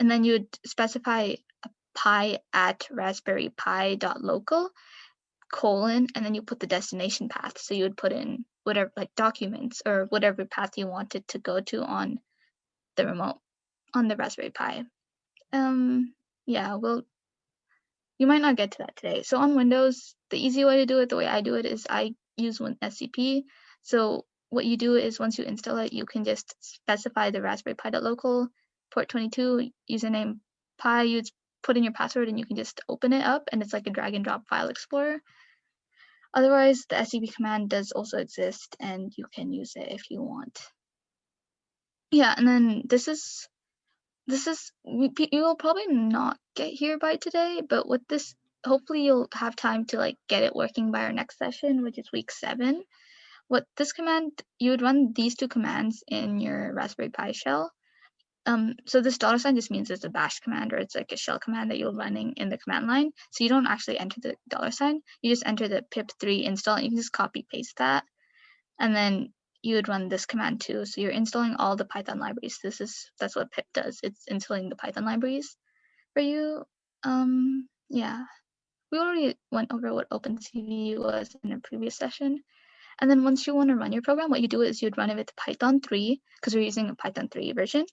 and then you'd specify a pi at raspberrypi.local, and then you put the destination path. So you would put in whatever, like documents or whatever path you wanted to go to on the remote, on the Raspberry Pi. Yeah, you might not get to that today. So on Windows, the easy way to do it, the way I do it, is I use SCP. So what you do is once you install it, you can just specify the Raspberry Pi.local, port 22, username Pi, you put in your password and you can just open it up, and it's like a drag and drop file explorer. Otherwise, the scp command does also exist and you can use it if you want. Yeah, and then you will probably not get here by today, but with this, hopefully you'll have time to like get it working by our next session, which is week 7. What this command, you would run these 2 commands in your Raspberry Pi shell. So this $sign just means it's a bash command, or it's like a shell command that you're running in the command line. So you don't actually enter the $sign, you just enter the pip3 install, and you can just copy paste that. And then you would run this command too. So you're installing all the Python libraries. That's what pip does. It's installing the Python libraries for you. Yeah, we already went over what OpenCV was in a previous session. And then once you want to run your program, what you do is you'd run it with Python 3, because we're using a Python 3 version.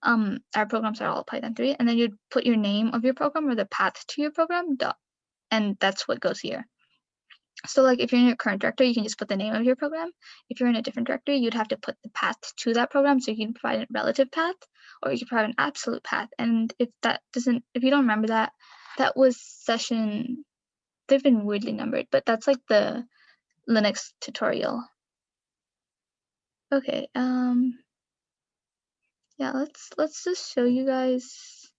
Our programs are all Python 3, and then you'd put your name of your program or the path to your program, and that's what goes here. So like if you're in your current directory, you can just put the name of your program. If you're in a different directory, you'd have to put the path to that program. So you can provide a relative path, or you can provide an absolute path. And if you don't remember that was session, they've been weirdly numbered, but that's like the Linux tutorial. Okay, yeah, let's just show you guys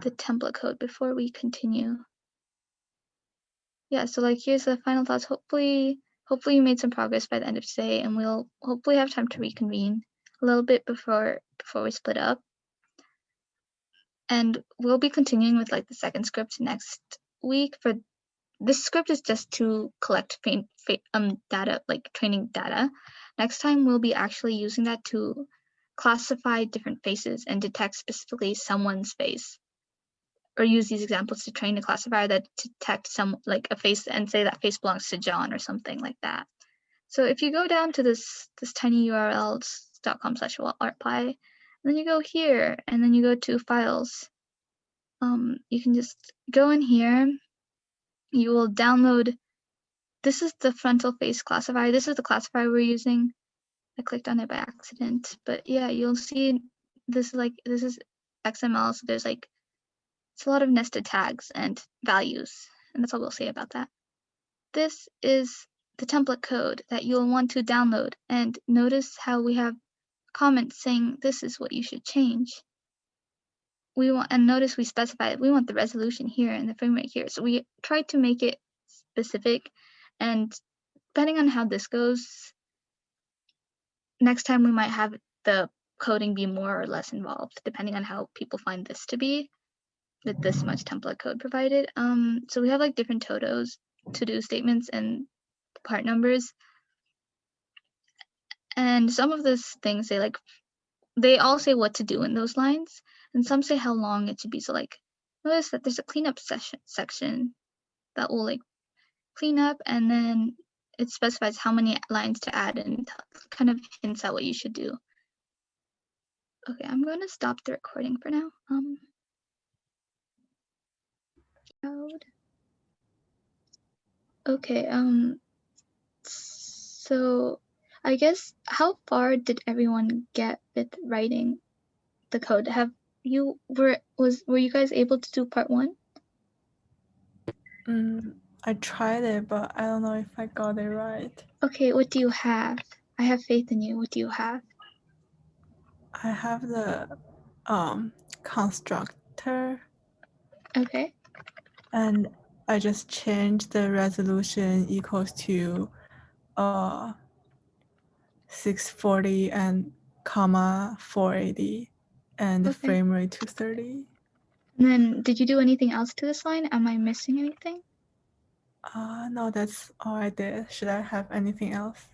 the template code before we continue. Yeah, so like here's the final thoughts. Hopefully you made some progress by the end of today, and we'll hopefully have time to reconvene a little bit before we split up. And we'll be continuing with like the second script next week for this script is just to collect data, like training data. Next time we'll be actually using that to classify different faces and detect specifically someone's face, or use these examples to train a classifier that detect like a face and say that face belongs to John or something like that. So if you go down to this tiny url.com/artpy, and then you go here and then you go to files, you can just go in here. You will download. This is the frontal face classifier. This is the classifier we're using. I clicked on it by accident, but yeah, you'll see this is XML. So there's like, it's a lot of nested tags and values, and that's all we'll say about that. This is the template code that you'll want to download, and notice how we have comments saying this is what you should change. Notice we specified we want the resolution here and the frame rate here. So we tried to make it specific, and depending on how this goes, next time we might have the coding be more or less involved, depending on how people find this to be, with this much template code provided. So we have like different to-do statements and part numbers. And some of those things they all say what to do in those lines, and some say how long it should be. So like, notice that there's a cleanup section that will like clean up, and then it specifies how many lines to add and kind of hints at what you should do. Okay, I'm going to stop the recording for now. Okay, so I guess, how far did everyone get with writing the code? Were you guys able to do part 1? I tried it, but I don't know if I got it right. Okay, what do you have? I have faith in you. What do you have? I have the constructor. Okay. And I just changed the resolution equals to 640 and comma 480 and the Okay. frame rate to 30. And then did you do anything else to this line? Am I missing anything? No, that's all I did. Should I have anything else?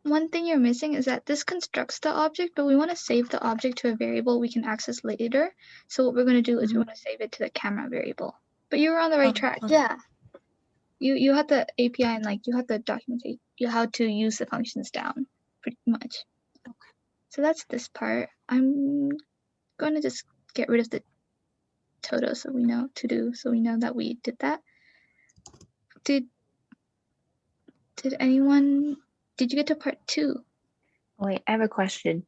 One thing you're missing is that this constructs the object, but we want to save the object to a variable we can access later. So what we're going to do is we want to save it to the camera variable. But you were on the right track. Okay. Yeah. You had the API and like you had the documentation, how to use the functions down pretty much. Okay. So that's this part. I'm going to just get rid of the toto so we know so we know that we did that. Did you get to part 2? Wait, I have a question.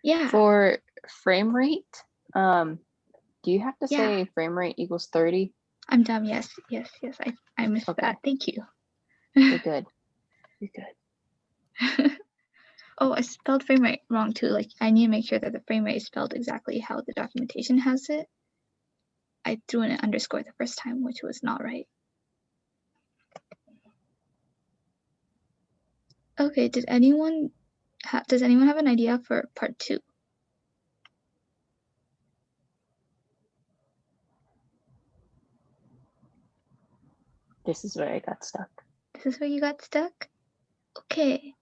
Yeah. For frame rate, do you have to say frame rate equals 30? I'm dumb. Yes. I missed that. Thank you. You're good. You're good. Oh, I spelled frame rate wrong too. Like, I need to make sure that the frame rate is spelled exactly how the documentation has it. I threw in an underscore the first time, which was not right. Okay, does anyone have an idea for part 2? This is where I got stuck. This is where you got stuck? Okay.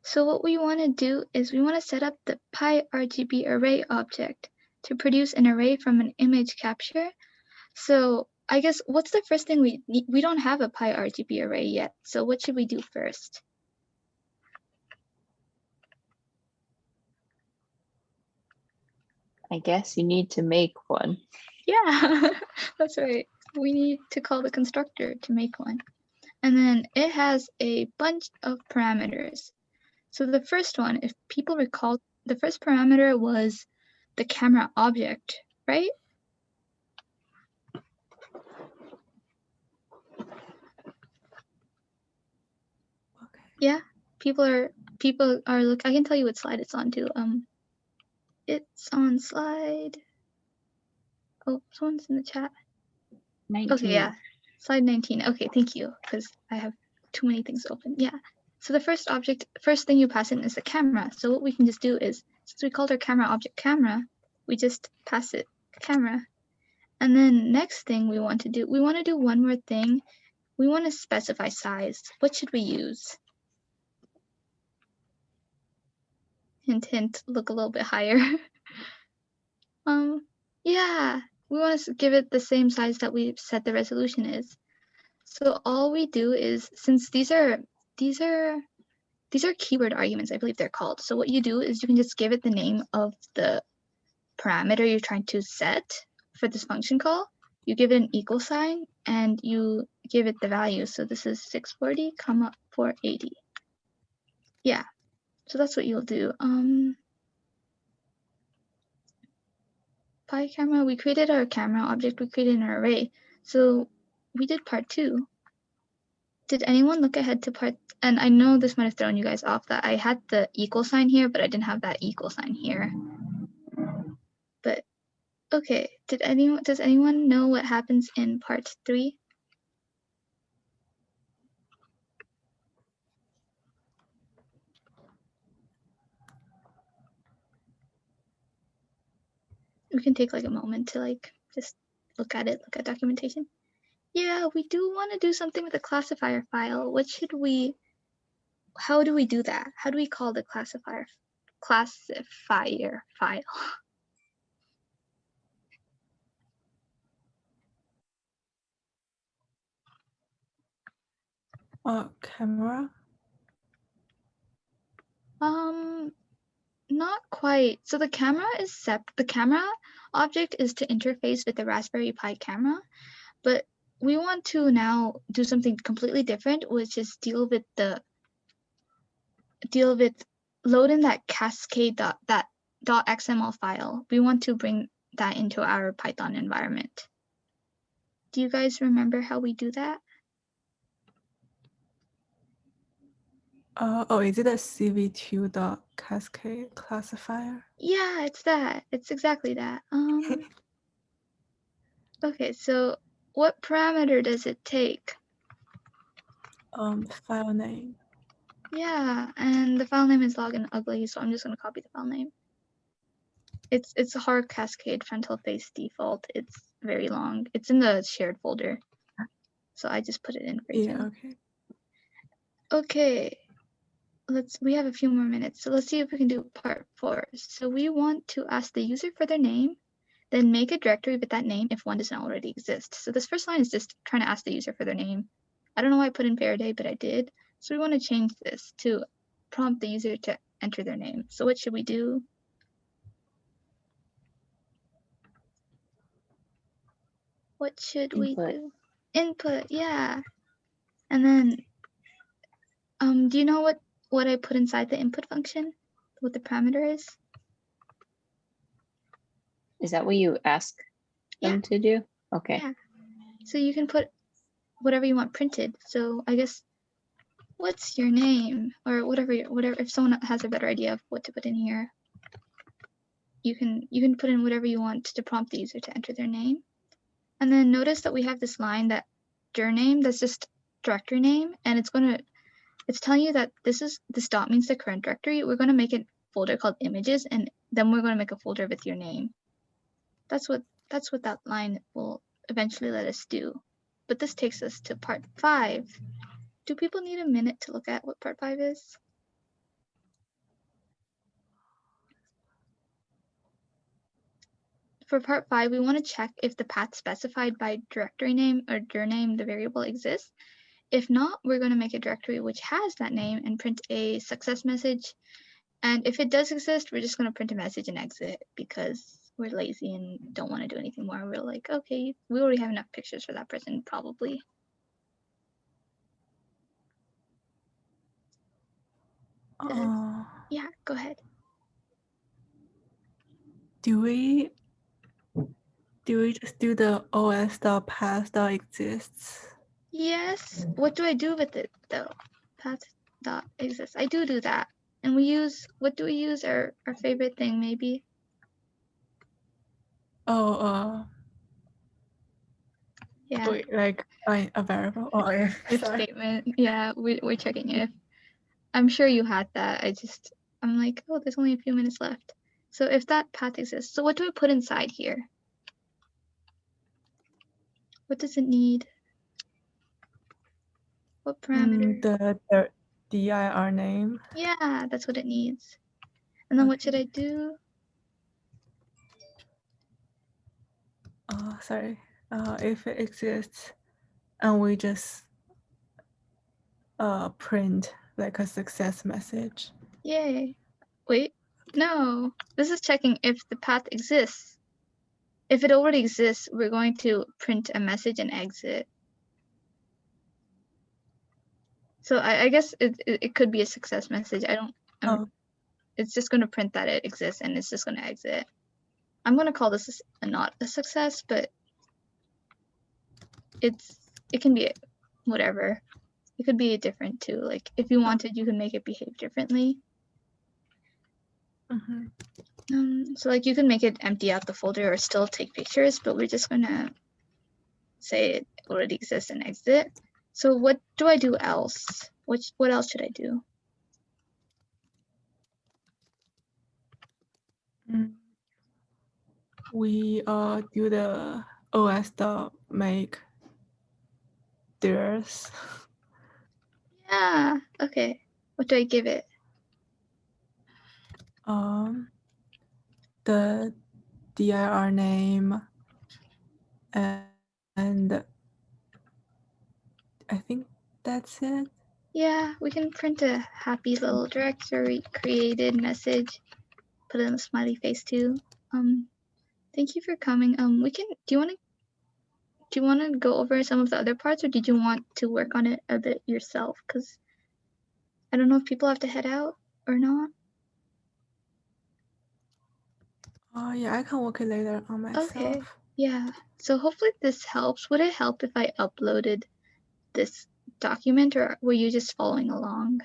So what we want to do is we want to set up the PyRGB array object to produce an array from an image capture. So I guess what's the first thing we need? We don't have a PyRGB array yet. So what should we do first? I guess you need to make one. Yeah, that's right. We need to call the constructor to make one. And then it has a bunch of parameters. So the first one, if people recall, the first parameter was the camera object, right? Okay. Yeah, people are look. I can tell you what slide it's on too. It's on slide. Oh, someone's in the chat. 19. Okay, yeah, slide 19. Okay, thank you, because I have too many things open. Yeah. So the first thing you pass in is the camera. So what we can just do is, since we called our camera object camera, we just pass it camera. And then next thing we want to do one more thing. We want to specify size. What should we use? Hint, hint, look a little bit higher. Yeah, we want to give it the same size that we said the resolution is. So all we do is, since these are keyword arguments, I believe they're called. So what you do is you can just give it the name of the parameter you're trying to set for this function call. You give it an equal sign and you give it the value. So this is 640, 480. Yeah, so that's what you'll do. Pi camera, we created our camera object, we created an array. So we did part 2. Did anyone look ahead to part, and I know this might have thrown you guys off that I had the equal sign here, but I didn't have that equal sign here. But okay, does anyone know what happens in part 3? We can take like a moment to like just look at it, look at documentation. Yeah, we do want to do something with the classifier file. How do we do that? How do we call the classifier file? Camera. Not quite. So the camera object is to interface with the Raspberry Pi camera, but we want to now do something completely different, which is deal with loading that cascade.xml file. We want to bring that into our Python environment. Do you guys remember how we do that? Is it a cv2.cascade classifier? Yeah, it's that. It's exactly that. Okay, so what parameter does it take? File name. Yeah, and the file name is login ugly, so I'm just gonna copy the file name. It's a hard cascade frontal face default. It's very long. It's in the shared folder, so I just put it in for you. Yeah. Okay. Okay, we have a few more minutes, so let's see if we can do part 4. So we want to ask the user for their name, then make a directory with that name if one doesn't already exist. So this first line is just trying to ask the user for their name. I don't know why I put in Faraday, but I did. So we want to change this to prompt the user to enter their name. So what should we do? What should we do? Input, yeah. And then, do you know what I put inside the input function? What the parameter is? Is that what you ask them to do? Okay. Yeah. So you can put whatever you want printed. So I guess, what's your name? Or whatever, if someone has a better idea of what to put in here, you can put in whatever you want to prompt the user to enter their name. And then notice that we have this line that dir name, that's just directory name, and it's telling you that this dot means the current directory. We're gonna make a folder called images, and then we're gonna make a folder with your name. That's what that line will eventually let us do. But this takes us to part 5. Do people need a minute to look at what part 5 is? For part 5, we want to check if the path specified by directory name or dir name, the variable, exists. If not, we're going to make a directory which has that name and print a success message. And if it does exist, we're just going to print a message and exit because we're lazy and don't want to do anything more. We're like, okay, we already have enough pictures for that person, probably. Yeah, go ahead. Do we just do the os.path.exists? Yes. What do I do with it though? Path.exists. I do that. And we use, what do we use? Our favorite thing, maybe? Yeah. Wait, like a variable? If statement. Yeah, we're checking if. I'm sure you had that. I'm like, oh, there's only a few minutes left. So if that path exists, so what do I put inside here? What does it need? What parameter? The dir name. Yeah, that's what it needs. And then what should I do? Sorry. If it exists, and we just print like a success message. Yay. Wait, no. This is checking if the path exists. If it already exists, we're going to print a message and exit. So I guess it could be a success message. It's just going to print that it exists and it's just going to exit. I'm going to call this not a success, but it can be whatever. It could be different too. Like if you wanted, you can make it behave differently. So like you can make it empty out the folder or still take pictures, but we're just gonna say it already exists and exit. So what do I do else? What else should I do? We do the os.make dirs. Yeah, okay. What do I give it? The dir name and I think that's it. Yeah, we can print a happy little directory created message. Put in a smiley face too. Thank you for coming. Do you want to go over some of the other parts, or did you want to work on it a bit yourself? Because I don't know if people have to head out or not. Yeah, I can work it later on myself. Okay, yeah. So hopefully this helps. Would it help if I uploaded this document, or were you just following along?